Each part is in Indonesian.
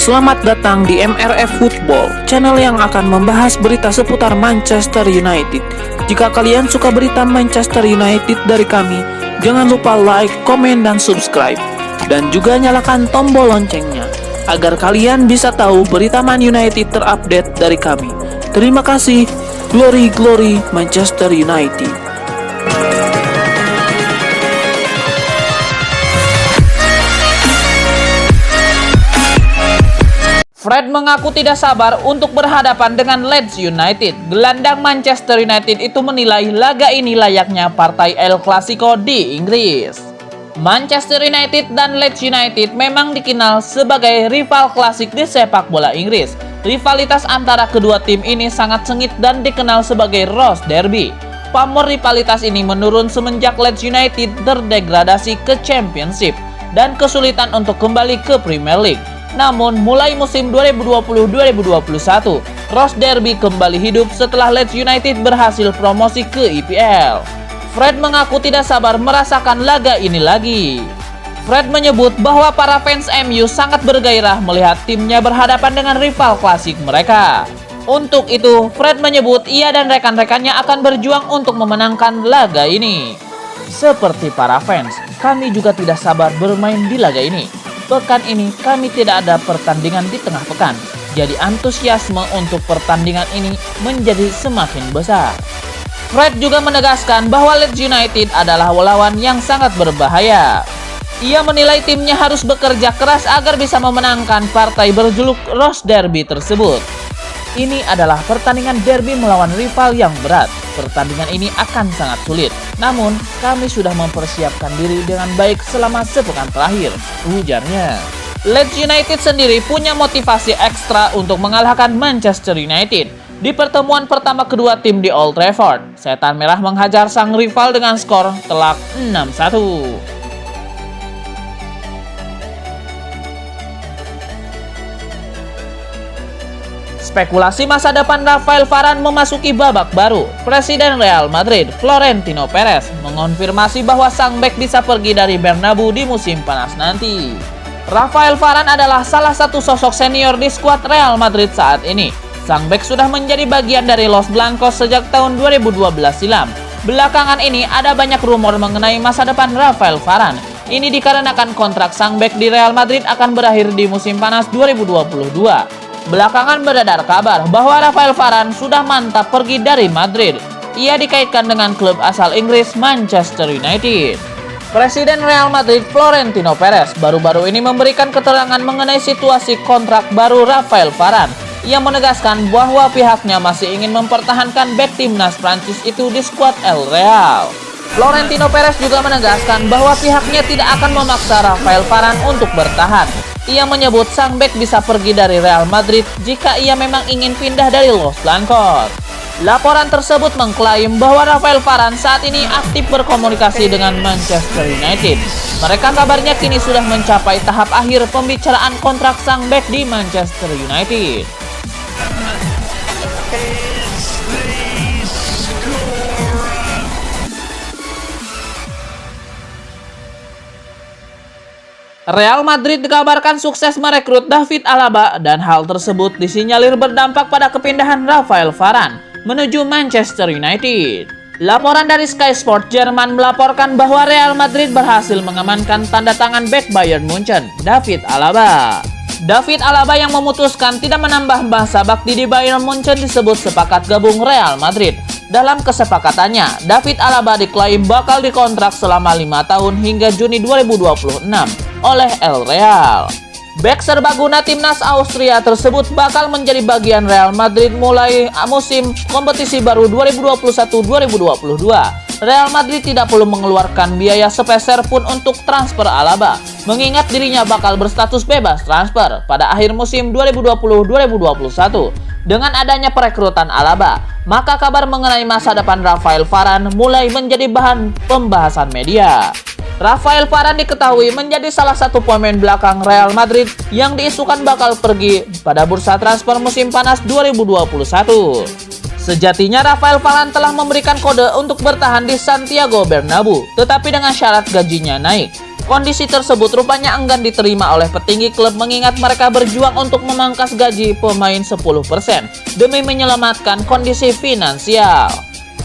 Selamat datang di MRF Football, channel yang akan membahas berita seputar Manchester United. Jika kalian suka berita Manchester United dari kami, jangan lupa like, komen, dan subscribe. Dan juga nyalakan tombol loncengnya, agar kalian bisa tahu berita Man United terupdate dari kami. Terima kasih. Glory, glory Manchester United. Fred mengaku tidak sabar untuk berhadapan dengan Leeds United. Gelandang Manchester United itu menilai laga ini layaknya partai El Clasico di Inggris. Manchester United dan Leeds United memang dikenal sebagai rival klasik di sepak bola Inggris. Rivalitas antara kedua tim ini sangat sengit dan dikenal sebagai Rose Derby. Pamor rivalitas ini menurun semenjak Leeds United terdegradasi ke Championship dan kesulitan untuk kembali ke Premier League. Namun, mulai musim 2020-2021, Rose Derby kembali hidup setelah Leeds United berhasil promosi ke IPL. Fred mengaku tidak sabar merasakan laga ini lagi. Fred menyebut bahwa para fans MU sangat bergairah melihat timnya berhadapan dengan rival klasik mereka. Untuk itu, Fred menyebut ia dan rekan-rekannya akan berjuang untuk memenangkan laga ini. Seperti para fans, kami juga tidak sabar bermain di laga ini. Pekan ini kami tidak ada pertandingan di tengah pekan, jadi antusiasme untuk pertandingan ini menjadi semakin besar. Fred juga menegaskan bahwa Leeds United adalah lawan yang sangat berbahaya. Ia menilai timnya harus bekerja keras agar bisa memenangkan partai berjuluk Rose Derby tersebut. Ini adalah pertandingan derby melawan rival yang berat. Pertandingan ini akan sangat sulit. Namun, kami sudah mempersiapkan diri dengan baik selama sepekan terakhir, ujarnya. Leeds United sendiri punya motivasi ekstra untuk mengalahkan Manchester United. Di pertemuan pertama kedua tim di Old Trafford, Setan Merah menghajar sang rival dengan skor telak 6-1. Spekulasi masa depan Rafael Varane memasuki babak baru. Presiden Real Madrid, Florentino Perez, mengonfirmasi bahwa sang bek bisa pergi dari Bernabeu di musim panas nanti. Rafael Varane adalah salah satu sosok senior di skuad Real Madrid saat ini. Sang bek sudah menjadi bagian dari Los Blancos sejak tahun 2012 silam. Belakangan ini ada banyak rumor mengenai masa depan Rafael Varane. Ini dikarenakan kontrak sang bek di Real Madrid akan berakhir di musim panas 2022. Belakangan beredar kabar bahwa Rafael Varane sudah mantap pergi dari Madrid. Ia dikaitkan dengan klub asal Inggris Manchester United. Presiden Real Madrid Florentino Perez baru-baru ini memberikan keterangan mengenai situasi kontrak baru Rafael Varane. Ia menegaskan bahwa pihaknya masih ingin mempertahankan bek timnas Prancis itu di skuad El Real. Florentino Perez juga menegaskan bahwa pihaknya tidak akan memaksa Rafael Varane untuk bertahan. Ia menyebut sang bek bisa pergi dari Real Madrid jika ia memang ingin pindah dari Los Blancos. Laporan tersebut mengklaim bahwa Rafael Varane saat ini aktif berkomunikasi dengan Manchester United. Mereka kabarnya kini sudah mencapai tahap akhir pembicaraan kontrak sang bek di Manchester United. Real Madrid dikabarkan sukses merekrut David Alaba dan hal tersebut disinyalir berdampak pada kepindahan Rafael Varane menuju Manchester United. Laporan dari Sky Sport Jerman melaporkan bahwa Real Madrid berhasil mengamankan tanda tangan bek Bayern Munchen, David Alaba. David Alaba yang memutuskan tidak menambah masa bakti di Bayern Munchen disebut sepakat gabung Real Madrid. Dalam kesepakatannya, David Alaba diklaim bakal dikontrak selama 5 tahun hingga Juni 2026 oleh El Real. Bek serbaguna timnas Austria tersebut bakal menjadi bagian Real Madrid mulai musim kompetisi baru 2021-2022. Real Madrid tidak perlu mengeluarkan biaya sepeser pun untuk transfer Alaba, mengingat dirinya bakal berstatus bebas transfer pada akhir musim 2020-2021. Dengan adanya perekrutan Alaba, maka kabar mengenai masa depan Rafael Varane mulai menjadi bahan pembahasan media. Rafael Varane diketahui menjadi salah satu pemain belakang Real Madrid yang diisukan bakal pergi pada bursa transfer musim panas 2021. Sejatinya Rafael Varane telah memberikan kode untuk bertahan di Santiago Bernabeu, tetapi dengan syarat gajinya naik. Kondisi tersebut rupanya enggan diterima oleh petinggi klub mengingat mereka berjuang untuk memangkas gaji pemain 10% demi menyelamatkan kondisi finansial.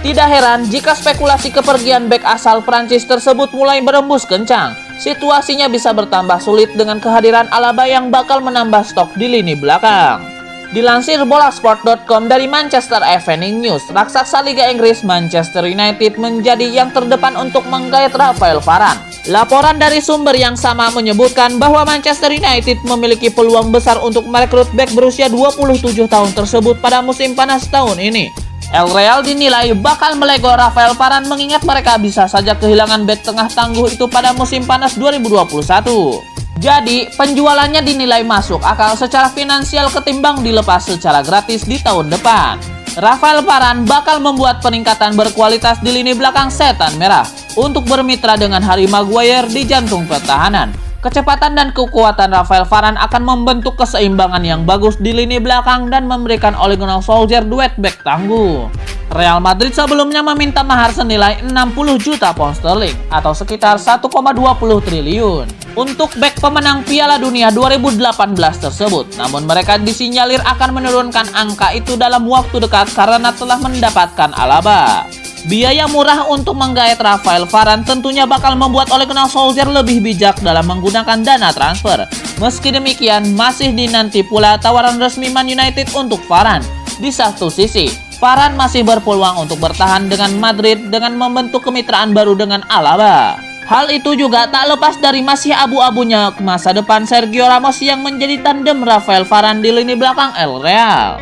Tidak heran jika spekulasi kepergian bek asal Prancis tersebut mulai berembus kencang. Situasinya bisa bertambah sulit dengan kehadiran Alaba yang bakal menambah stok di lini belakang. Dilansir bolasport.com dari Manchester Evening News, raksasa Liga Inggris Manchester United menjadi yang terdepan untuk menggait Rafael Varane. Laporan dari sumber yang sama menyebutkan bahwa Manchester United memiliki peluang besar untuk merekrut bek berusia 27 tahun tersebut pada musim panas tahun ini. El Real dinilai bakal melego Rafael Varane mengingat mereka bisa saja kehilangan bek tengah tangguh itu pada musim panas 2021. Jadi, penjualannya dinilai masuk akal secara finansial ketimbang dilepas secara gratis di tahun depan. Rafael Varane bakal membuat peningkatan berkualitas di lini belakang Setan Merah untuk bermitra dengan Harry Maguire di jantung pertahanan. Kecepatan dan kekuatan Rafael Varane akan membentuk keseimbangan yang bagus di lini belakang dan memberikan Ole Gunnar Solskjaer duet bek tangguh. Real Madrid sebelumnya meminta mahar senilai 60 juta pound sterling atau sekitar 1,20 triliun untuk bek pemenang Piala Dunia 2018 tersebut. Namun mereka disinyalir akan menurunkan angka itu dalam waktu dekat karena telah mendapatkan Alaba. Biaya murah untuk menggait Rafael Varane tentunya bakal membuat Ole Gunnar Solskjaer lebih bijak dalam menggunakan dana transfer. Meski demikian, masih dinanti pula tawaran resmi Man United untuk Varane. Di satu sisi, Varane masih berpeluang untuk bertahan dengan Madrid dengan membentuk kemitraan baru dengan Alaba. Hal itu juga tak lepas dari masih abu-abunya masa depan Sergio Ramos yang menjadi tandem Rafael Varane di lini belakang El Real.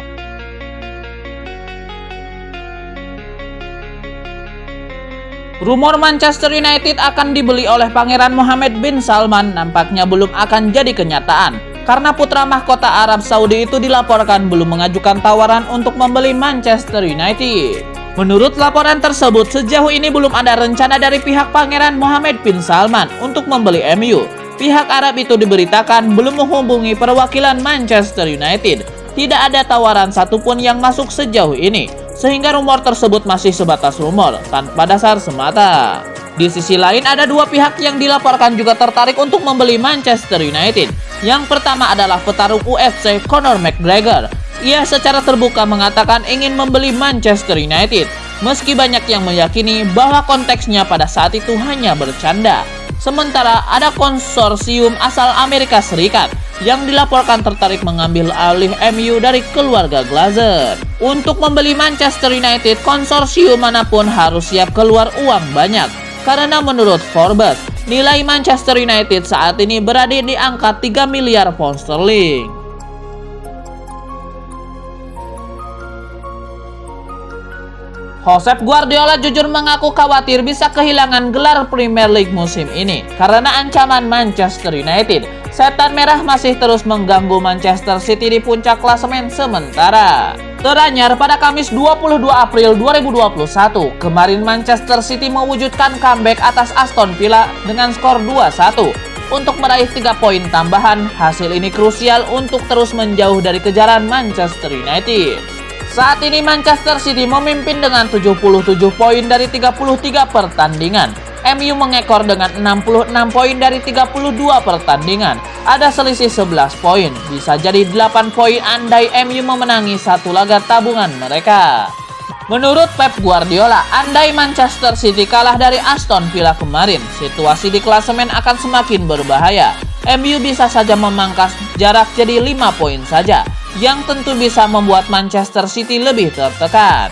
Rumor Manchester United akan dibeli oleh Pangeran Mohammed bin Salman nampaknya belum akan jadi kenyataan karena putra mahkota Arab Saudi itu dilaporkan belum mengajukan tawaran untuk membeli Manchester United. Menurut laporan tersebut, sejauh ini belum ada rencana dari pihak Pangeran Mohammed bin Salman untuk membeli MU. Pihak Arab itu diberitakan belum menghubungi perwakilan Manchester United. Tidak ada tawaran satupun yang masuk sejauh ini, sehingga rumor tersebut masih sebatas rumor, tanpa dasar semata. Di sisi lain, ada dua pihak yang dilaporkan juga tertarik untuk membeli Manchester United. Yang pertama adalah petarung UFC Conor McGregor. Ia secara terbuka mengatakan ingin membeli Manchester United, meski banyak yang meyakini bahwa konteksnya pada saat itu hanya bercanda. Sementara ada konsorsium asal Amerika Serikat yang dilaporkan tertarik mengambil alih MU dari keluarga Glazer. Untuk membeli Manchester United, konsorsium manapun harus siap keluar uang banyak. Karena menurut Forbes, nilai Manchester United saat ini berada di angka 3 miliar pound sterling. Josep Guardiola jujur mengaku khawatir bisa kehilangan gelar Premier League musim ini karena ancaman Manchester United. Setan Merah masih terus mengganggu Manchester City di puncak klasemen sementara. Teranyar pada Kamis 22 April 2021, kemarin Manchester City mewujudkan comeback atas Aston Villa dengan skor 2-1. Untuk meraih 3 poin tambahan, hasil ini krusial untuk terus menjauh dari kejaran Manchester United. Saat ini Manchester City memimpin dengan 77 poin dari 33 pertandingan. MU mengekor dengan 66 poin dari 32 pertandingan. Ada selisih 11 poin. Bisa jadi 8 poin andai MU memenangi satu laga tabungan mereka. Menurut Pep Guardiola, andai Manchester City kalah dari Aston Villa kemarin, situasi di klasemen akan semakin berbahaya. MU bisa saja memangkas jarak jadi 5 poin saja, yang tentu bisa membuat Manchester City lebih tertekan.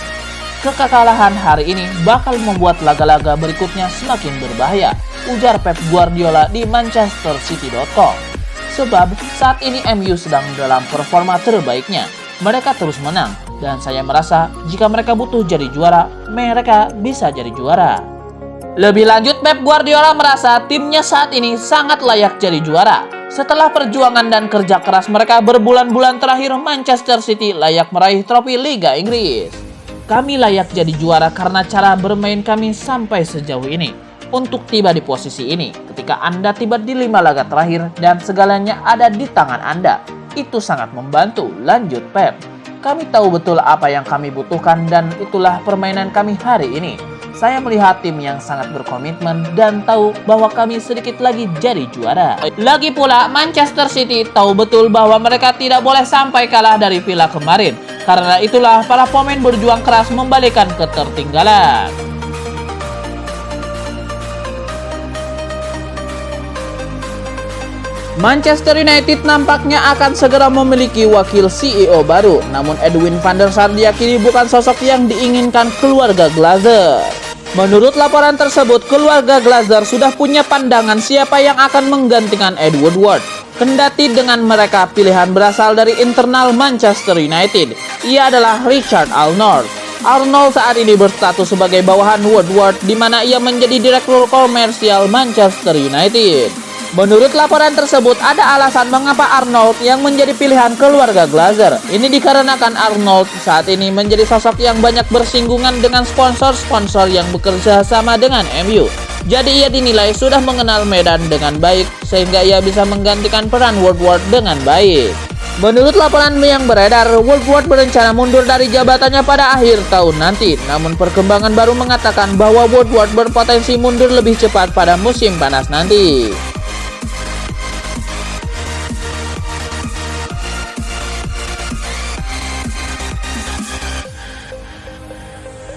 Kekalahan hari ini bakal membuat laga-laga berikutnya semakin berbahaya, ujar Pep Guardiola di manchestercity.com. Sebab saat ini MU sedang dalam performa terbaiknya. Mereka terus menang, dan saya merasa jika mereka butuh jadi juara, mereka bisa jadi juara. Lebih lanjut, Pep Guardiola merasa timnya saat ini sangat layak jadi juara. Setelah perjuangan dan kerja keras mereka berbulan-bulan terakhir, Manchester City layak meraih trofi Liga Inggris. Kami layak jadi juara karena cara bermain kami sampai sejauh ini. Untuk tiba di posisi ini, ketika Anda tiba di 5 laga terakhir dan segalanya ada di tangan Anda, itu sangat membantu, lanjut Pep. Kami tahu betul apa yang kami butuhkan dan itulah permainan kami hari ini. Saya melihat tim yang sangat berkomitmen dan tahu bahwa kami sedikit lagi jadi juara. Lagi pula, Manchester City tahu betul bahwa mereka tidak boleh sampai kalah dari Villa kemarin. Karena itulah para pemain berjuang keras membalikan ketertinggalan. Manchester United nampaknya akan segera memiliki wakil CEO baru. Namun Edwin van der Sar diyakini bukan sosok yang diinginkan keluarga Glazer. Menurut laporan tersebut, keluarga Glazer sudah punya pandangan siapa yang akan menggantikan Ed Woodward. Kendati dengan mereka pilihan berasal dari internal Manchester United. Ia adalah Richard Arnold. Arnold saat ini berstatus sebagai bawahan Woodward di mana ia menjadi direktur komersial Manchester United. Menurut laporan tersebut, ada alasan mengapa Arnold yang menjadi pilihan keluarga Glazer. Ini dikarenakan Arnold saat ini menjadi sosok yang banyak bersinggungan dengan sponsor-sponsor yang bekerja sama dengan MU. Jadi ia dinilai sudah mengenal medan dengan baik, sehingga ia bisa menggantikan peran Woodward dengan baik. Menurut laporan yang beredar, Woodward berencana mundur dari jabatannya pada akhir tahun nanti. Namun perkembangan baru mengatakan bahwa Woodward berpotensi mundur lebih cepat pada musim panas nanti.